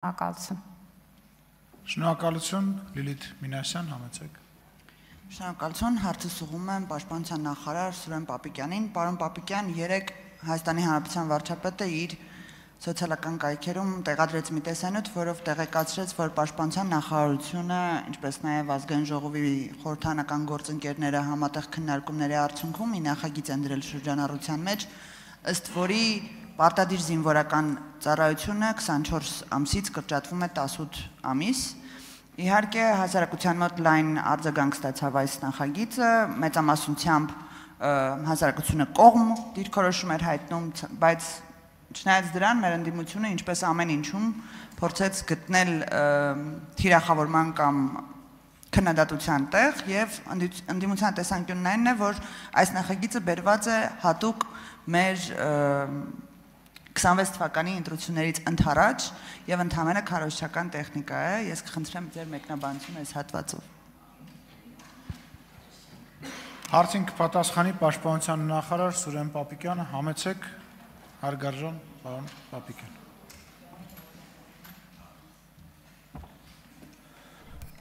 Շնորհակալություն։ Շնորհակալություն, Լիլիթ Մինասյան, համեցեք։ Շնորհակալություն, հարցը ուղղում եմ Պաշտպանության նախարար Սուրեն Պապիկյանին։ Պարոն Պապիկյան, երեկ Հայաստանի Հանրապետության վարչապետը իր սոցիալական կայքերում տեղադրեց մի տեսանյութ, որով տեղեկացրեց, որ Պաշտպանության նախարարությունը, ինչպես նաև Ազգային ժողովի խորհրդարանական գործընկերները համատեղ քննարկումների արդյունքում մի նախագիծ են դրել շրջանառության մեջ, ըստ որի պարտադիր զինվորական ծառայությունը 24 ամսից կրճատվում է 18 ամիս։ Իհարկե, հասարակության մոտ լայն արձագանք ստացավ այս նախագիծը, մեծամասնությամբ հասարակությունը կողմ դիրքորոշում էր հայտնում, բայց չնայած դրան մեր ընդդիմությունը, ինչպես ամեն ինչում, փորձեց գտնել թիրախավորման կամ քննադատության տեղ եւ ընդդիմության տեսանկյունն այն է, որ այս նախագիծը բերված է հատուկ մեր 26 թվականի ընտրություններից ընդառաջ եւ ընդհանրապես քարոզչական տեխնիկա է։ Ես կխնդրեմ ձեր մեկնաբանությունը այս հատվածով։ Հարցին կպատասխանի Պաշտպանության նախարար Սուրեն Պապիկյանը, համեցեք, հարգարժան պարոն Պապիկյան։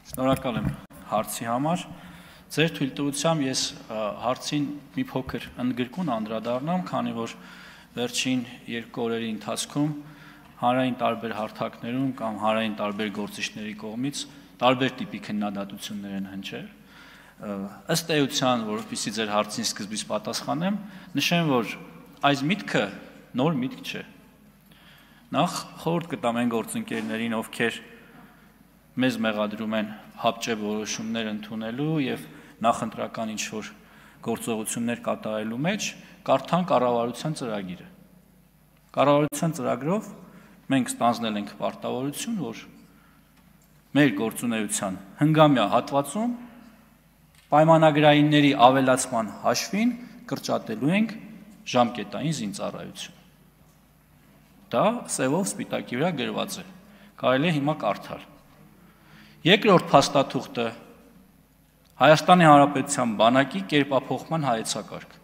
Շնորհակալ եմ հարցի համար։ Ձեր թույլտվությամբ ես հարցին մի փոքր ընդգրկուն անդրադառնամ, քանի որ վերջին երկու օրերի ընթացքում հանրային տարբեր հարթակներում կամ հանրային տարբեր գործիչների կողմից տարբեր տիպի քննադատություններ են հնչել։ Ըստ էության, որովհետեւ ձեր հարցին սկզբից պատասխանեմ, նշեմ, որ այս միտքը նոր միտք չէ։ Նախ խորհուրդ կտամ այն գործընկերներին, ովքեր մեզ մեղադրում են հապճեպ որոշումներ ընդունելու եւ նախընտրական ինչ-որ գործողություններ կատարելու մեջ, կարդան կառավարության ծրագիրը։ Կառավարության ծրագրով մենք ստանձնել ենք պարտավորություն, որ մեր գործունեության հնգամյա հատվածում պայմանագրայինների ավելացման հաշվին կրճատելու ենք ժամկետային զինծառայություն։ Դա սևով սպիտակի վրա գրված է։ Կարելի է հիմա կարդալ։ Երկրորդ փաստաթուղթը Հայաստանի Հանրապետության բանակի կերպափոխման հայեցակարգ։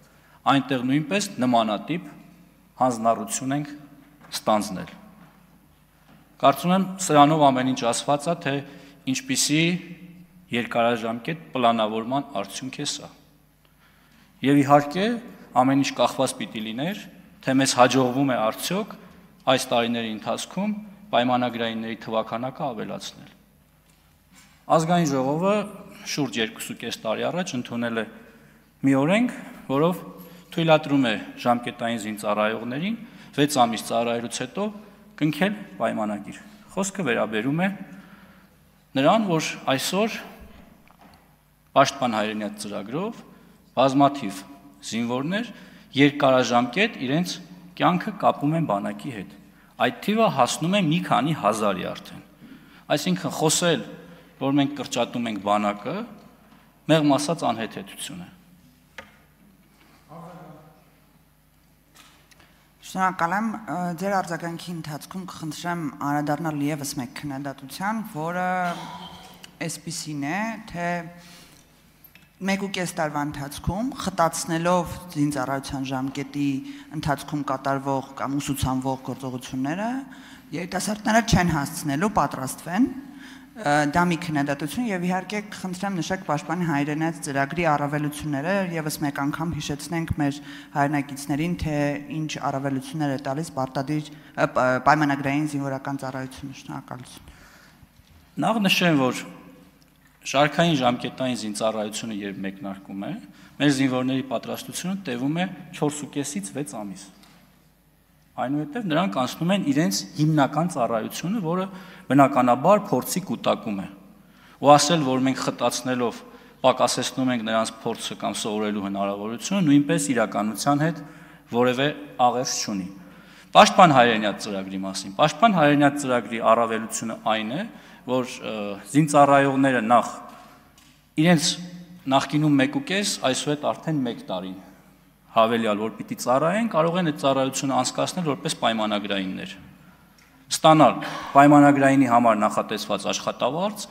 Այնտեղ նույնպես նմանատիպ հանձնառություն ենք ստանձնել։ Կարծում եմ սրանով ամեն ինչ ասված է, թե ինչպիսի երկարաժամկետ պլանավորման արդյունք է սա։ Եվ իհարկե ամեն ինչ կախված պիտի լիներ, թե մեզ հաջողվում է արդյոք այս տարիների ընթացքում պայմանագրայինների թվականակը ավելացնել։ Ազգային ժողովը շուրջ 2.5 տարի առաջ ընդունել է մի օրենք, որով թույլատրում է ժամկետային զինծառայողներին 6 ամիս ծառայելուց հետո կնքել պայմանագիր։ Խոսքը վերաբերում է նրան, որ այսօր Պաշտպան հայրենիաց ծրագրով բազմաթիվ զինվորներ երկարաժամկետ իրենց կյանքը կապում են բանակի հետ։ Այդ թիվը հասնում է մի քանի հազարի արդեն։ Այսինքն խոսել, որ մենք կրճատում ենք բանակը, մեղմ ասած անհեթեթություն է։ Շնորհակալ եմ, ձեր արձագանքի ընթացքում կխնդրեմ անդրադառնալ ևս մեկ քննադատության, որը այսպիսին է, թե 1.5 տարվա ընթացքում խտացնելով զինծառայության ժամկետի ընթացքում կատարվող կամ ուսուցանվող գործողությունները երիտասարդները չեն հասցնելու պատրաստվեն, դա մի քննադատություն եւ իհարկե կխնդրեմ նշեք Պաշտպանի հայրենիաց ծրագրի առավելությունները եւս մեկ անգամ հիշեցնենք մեր հայրենակիցներին, թե ինչ առավելություններ է տալիս պարտադիր պայմանագրային զինվորական ծառայությունը։ Շնորհակալություն։ Նախ նշեմ, որ շարքային ժամկետային զինծառայությունը երբ մեկնարկում է, մեր զինվորների պատրաստությունը տևում է 4.5-ից 6 ամիս։ Այնուհետև նրանք անցնում են իրենց հիմնական ծառայությունը, որը բնականաբար փորձի կուտակում է։ Ու ասել, որ մենք խտացնելով պակասեցնում ենք նրանց փորձը կամ սովորելու հնարավորությունը, նույնպես իրականության հետ որևէ աղերս չունի։ Պաշտպան հայրենիաց ծրագրի մասին։ Պաշտպան հայրենիաց ծրագրի առավելությունը այն է, որ զինծառայողները նախ իրենց նախկինում 1.5, այսուհետ արդեն 1 տարին հավելյալ որ պիտի ծառայեն, կարող են այդ ծառայությունը անցկացնել որպես պայմանագրայիններ։ Ստանալ պայմանագրայինի համար նախատեսված աշխատավարձ,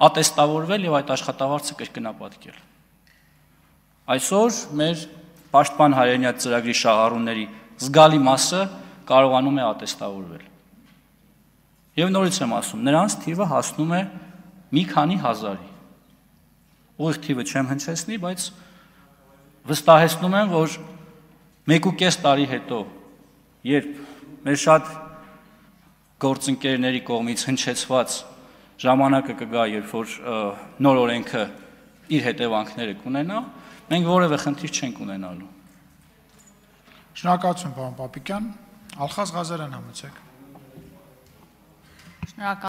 ատեստավորվել եւ այդ աշխատավարձը կրկնապատկել։ Այսօր մեր Պաշտպան հայրենիաց ծրագրի շահառուների զգալի մասը կարողանում է ատեստավորվել։ Եվ նորից եմ ասում, նրանց թիվը հասնում է մի քանի հազարի։ Ուղիղ թիվը չեմ հնչեցնի, բայց վստահեցնում եմ, որ 1.5 տարի հետո, երբ մեր շատ գործընկերների կողմից հնչեցված ժամանակը կգա, երբ որ նոր օրենքը իր հետևանքները կունենա, մենք որևէ խնդիր չենք ունենալու։ Շնորհակալություն, պարոն Պապիկյան, Ալխազ Ղազարյան համեցեք։ Շնորհակալ